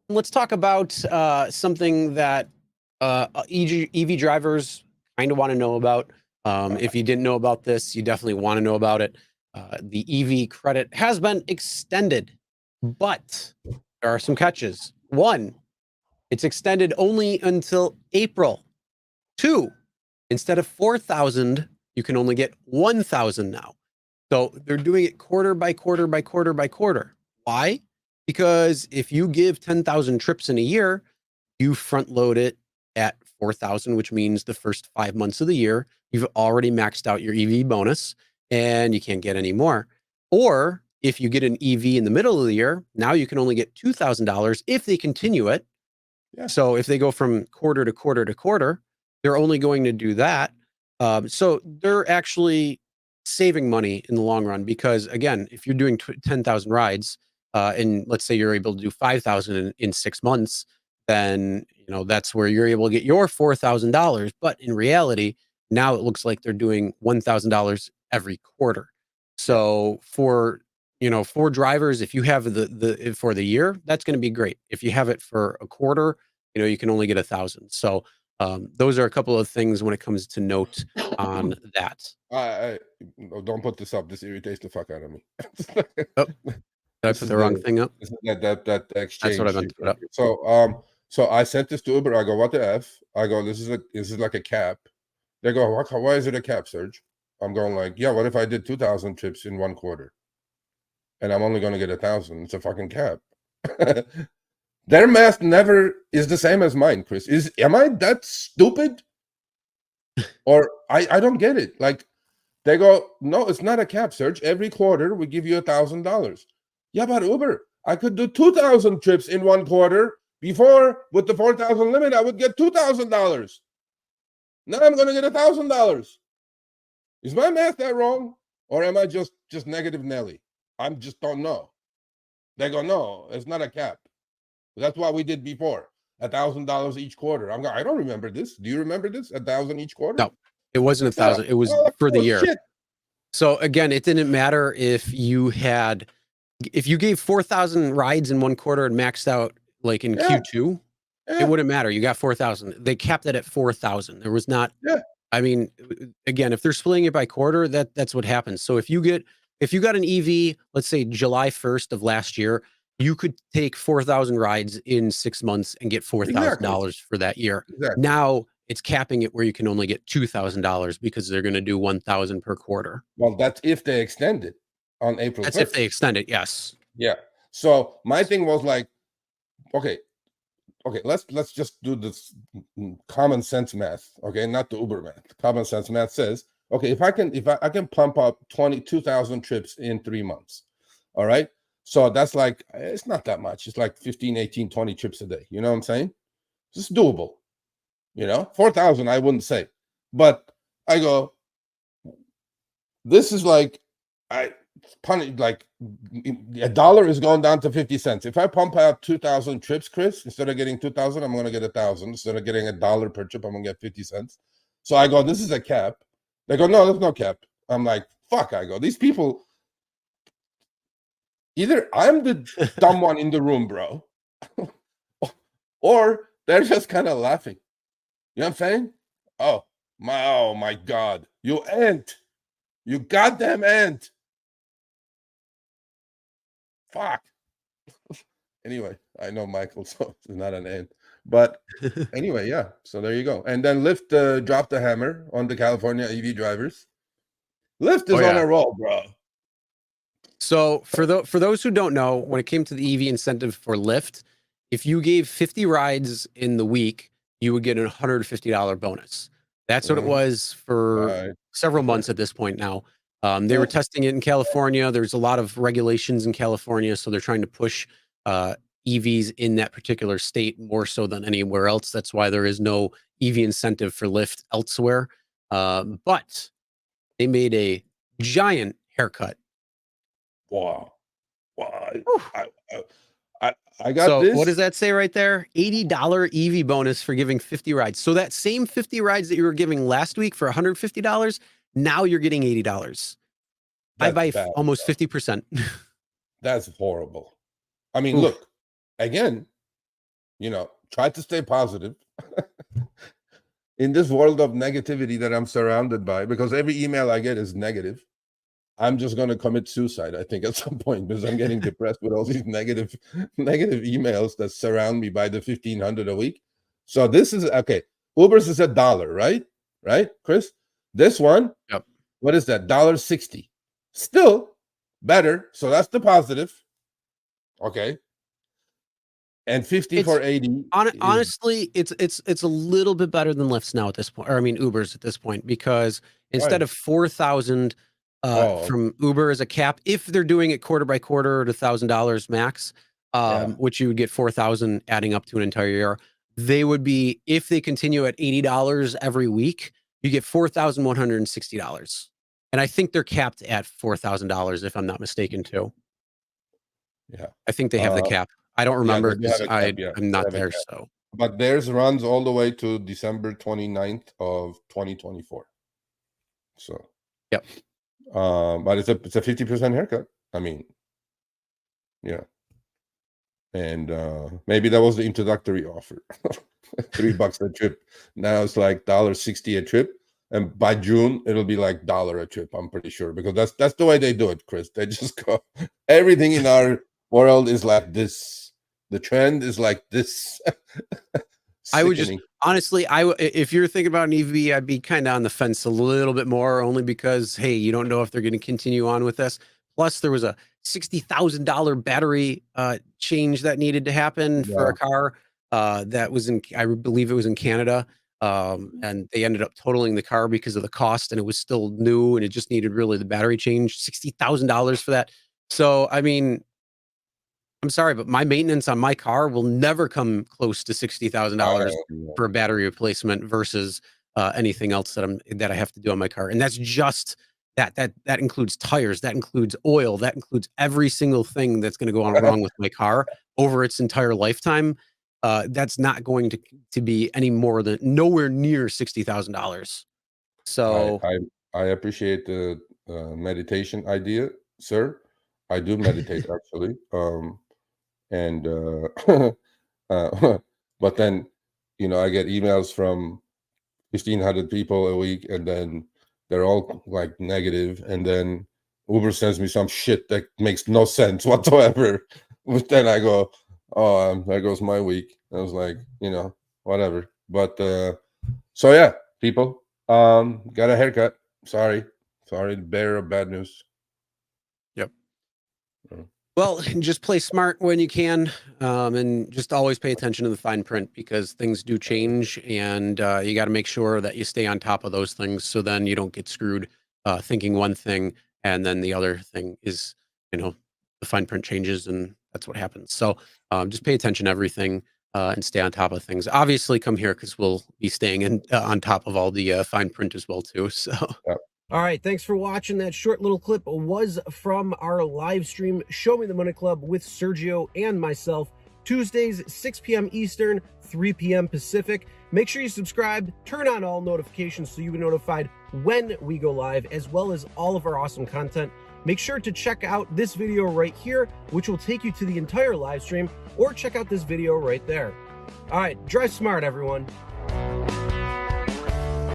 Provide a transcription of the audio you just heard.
Let's talk about something that EV drivers kind of want to know about. If you didn't know about this, you definitely want to know about it. The EV credit has been extended, but there are some catches. One, it's extended only until April. Two, instead of 4,000, you can only get 1,000 now. So they're doing it quarter by quarter by quarter by quarter. Why? Because if you give 10,000 trips in a year, you front load it at 4,000, which means the first 5 months of the year, you've already maxed out your EV bonus and you can't get any more. Or if you get an EV in the middle of the year, now you can only get $2,000 if they continue it. Yeah. So if they go from quarter to quarter to quarter, they're only going to do that. So they're actually saving money in the long run, because again, if you're doing 10,000 rides, and let's say you're able to do 5,000 in 6 months, then that's where you're able to get your $4,000. But in reality, now it looks like they're doing $1,000 every quarter. So for drivers, if you have the for the year, that's going to be great. If you have it for a quarter, you can only get 1,000. So those are a couple of things when it comes to note on that. Don't put this up. This irritates the fuck out of me. Oh, did I put the wrong thing up? That exchange. That's what I meant to put up. So I sent this to Uber. I go, what the F? I go, this is like a cap. They go, why is it a cap, Serge? I'm going like, yeah, what if I did 2,000 trips in 1 quarter? And I'm only going to get 1,000. It's a fucking cap. Their math never is the same as mine, Chris. Am I that stupid? Or I don't get it. Like, they go, no, it's not a cap, Serge. Every quarter we give you $1,000. Yeah, but Uber, I could do 2,000 trips in 1 quarter. Before, with the 4,000 limit, I would get $2,000. Now I'm going to get $1,000. Is my math that wrong? Or am I just negative Nelly? I just don't know. They go, no, it's not a cap. That's what we did before. $1,000 each quarter. I don't remember this. Do you remember this? 1,000 each quarter? No, it wasn't 1,000. It was for the year. Shit. So again, it didn't matter if you gave 4,000 rides in 1 quarter and maxed out like in Q2, it wouldn't matter. You got 4,000. They capped it at 4,000. There was not. Yeah. I mean, again, if they're splitting it by quarter, that's what happens. So if you got an EV, let's say July 1st of last year, you could take 4,000 rides in 6 months and get $4,000 for that year. Exactly. Now it's capping it where you can only get $2,000 because they're going to do 1,000 per quarter. Well, that's if they extend it on April 1st. That's if they extend it, yes. Yeah. So my thing was like, okay, let's just do this common sense math, okay, not the Uber math. Common sense math says, okay, if I can pump up 22,000 trips in 3 months, all right? So that's like, it's not that much. It's like 15, 18, 20 trips a day. You know what I'm saying? It's doable. 4,000, I wouldn't say. But I go, this is like, like $1 is going down to 50 cents. If I pump out 2,000 trips, Chris, instead of getting 2,000, I'm going to get 1,000. Instead of getting $1 per trip, I'm going to get 50 cents. So I go, this is a cap. They go, no, there's no cap. I'm like, fuck. I go, these people, either I'm the dumb one in the room, bro, or they're just kind of laughing. You know what I'm saying? Oh my God. You ant. You goddamn ant. Fuck. Anyway, I know Michael, so it's not an ant. But anyway, yeah. So there you go. And then Lyft dropped the hammer on the California EV drivers. Lyft is on a roll, bro. So for those who don't know, when it came to the EV incentive for Lyft, if you gave 50 rides in the week, you would get a $150 bonus. That's what it was for several months at this point now. They were testing it in California. There's a lot of regulations in California, so they're trying to push EVs in that particular state more so than anywhere else. That's why there is no EV incentive for Lyft elsewhere. But they made a giant haircut. Wow. I got this. What does that say right there? $80 EV bonus for giving 50 rides. So that same 50 rides that you were giving last week for $150, now you're getting $80. I buy almost 50%. That's horrible. I mean, Oof. look, again, try to stay positive in this world of negativity that I'm surrounded by, because every email I get is negative. I'm just going to commit suicide, I think, at some point, because I'm getting depressed with all these negative emails that surround me by the 1,500 a week. So this is okay. Uber's is $1, right, Chris? This one, Yep. what is that? $1.60. Still better. So that's the positive. Okay. And 50 for 80. Honestly, it's a little bit better than Lyft's now at this point, or I mean Uber's at this point, because instead of 4,000 from Uber as a cap, if they're doing it quarter by quarter at $1,000 max, which you would get 4,000 adding up to an entire year, they would be, if they continue at $80 every week, you get $4,160. And I think they're capped at $4,000 if I'm not mistaken too. Yeah. I think they have the cap. I don't remember because I'm not there. So, but theirs runs all the way to December 29th of 2024. So, yep. But it's a 50% haircut. I mean, yeah. And maybe that was the introductory offer. $3 a trip. Now it's like $1.60 a trip. And by June, it'll be like $1 a trip, I'm pretty sure, because that's the way they do it, Chris. They just go, everything in our world is like this. The trend is like this. I would just, honestly, if you're thinking about an EV, I'd be kind of on the fence a little bit more, only because, hey, you don't know if they're going to continue on with this. Plus, there was a $60,000 battery change that needed to happen for a car that was I believe it was in Canada. And they ended up totaling the car because of the cost, and it was still new, and it just needed really the battery change. $60,000 for that. So, I mean, I'm sorry, but my maintenance on my car will never come close to $60,000 for a battery replacement versus anything else that I have to do on my car. And that's just that includes tires, that includes oil, that includes every single thing that's going to go on wrong with my car over its entire lifetime. That's not going to be any more than nowhere near $60,000. So I appreciate the meditation idea, sir. I do meditate actually. And but then I get emails from 1,500 people a week, and then they're all like negative, and then Uber sends me some shit that makes no sense whatsoever. But then I go, oh, there goes my week. I was like, whatever. But so yeah, people, got a haircut. Sorry, bearer of bad news. Yep. Well, just play smart when you can, and just always pay attention to the fine print, because things do change, and you got to make sure that you stay on top of those things, so then you don't get screwed thinking one thing and then the other thing is, the fine print changes, and that's what happens. So just pay attention to everything and stay on top of things. Obviously, come here because we'll be staying on top of all the fine print as well too. So. Yep. All right, thanks for watching. That short little clip was from our live stream, Show Me the Money Club with Sergio and myself, Tuesdays, 6 p.m. Eastern, 3 p.m. Pacific. Make sure you subscribe, turn on all notifications so you'll be notified when we go live, as well as all of our awesome content. Make sure to check out this video right here, which will take you to the entire live stream, or check out this video right there. All right, drive smart, everyone.